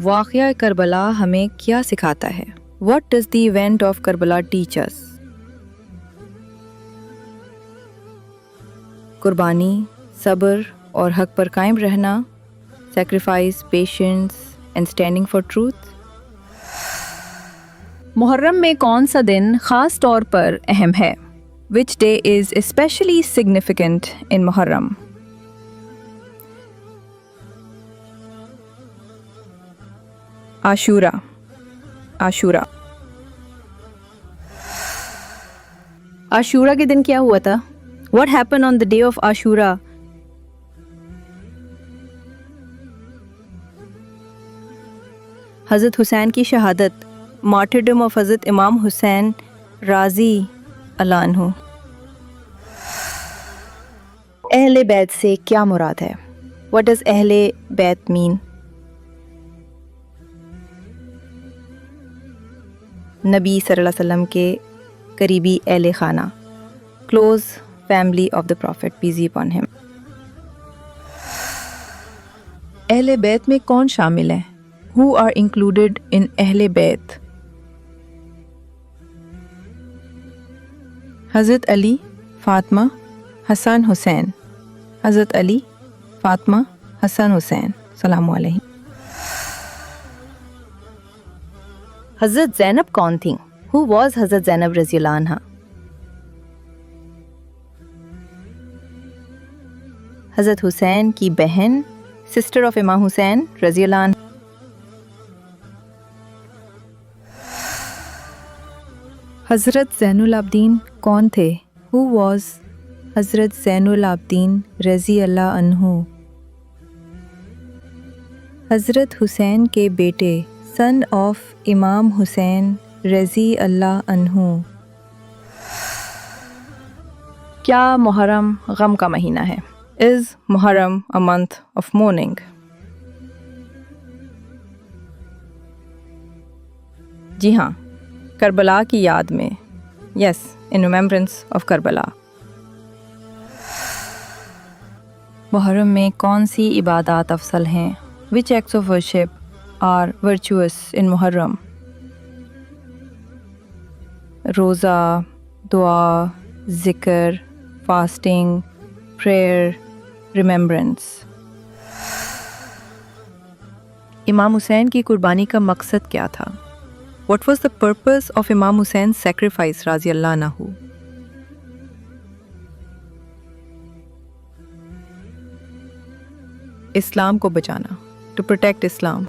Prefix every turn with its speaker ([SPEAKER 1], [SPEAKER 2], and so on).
[SPEAKER 1] واقعہ کربلا ہمیں کیا سکھاتا ہے؟ What does the event of Karbala teach us? قربانی، صبر اور حق پر قائم رہنا، sacrifice, patience and standing for truth.
[SPEAKER 2] محرم میں کون سا دن خاص طور پر اہم ہے؟
[SPEAKER 1] Which day is especially significant in Muharram? عاشورہ. عاشورہ کے دن کیا ہوا تھا؟ What happened on the day of Ashura? حضرت حسین کی شہادت، martyrdom of حضرت امام حسین رضی اللہ عنہ. اہل بیت سے کیا مراد ہے؟ What does اہل بیت mean? نبی صلی اللہ علیہ وسلم کے قریبی اہل خانہ، close family of the Prophet, peace be upon him.
[SPEAKER 2] اہل بیت میں کون شامل ہے؟ Who are included in اہل بیت؟ حضرت علی، فاطمہ، حسن حسین. حضرت علی، فاطمہ، حسن حسین سلام علیہ.
[SPEAKER 1] حضرت زینب کون تھیں؟ Who was حضرت زینب رضی اللہ عنہ؟ حضرت حسین کی بہن، سسٹر آف امام حسین رضی اللہ عنہ. حضرت زین العابدین کون تھے؟ Who was حضرت زین العابدین رضی اللہ عنہ؟ حضرت حسین کے بیٹے، سن آف امام حسین رضی اللہ عنہ. کیا محرم غم کا مہینہ ہے؟ Is Muharram a month of mourning? جی ہاں، کربلا کی یاد میں. Yes, in remembrance of Karbala. محرم میں کون سی عبادات افضل ہیں؟ Which acts of worship are virtuous in محرم؟ روزہ، دعا، ذکر، فاسٹنگ، prayer, remembrance. امام حسین کی قربانی کا مقصد کیا تھا؟ What was the purpose of امام حسین sacrifice رضی اللہ عنہ؟ اسلام کو بچانا. To protect Islam.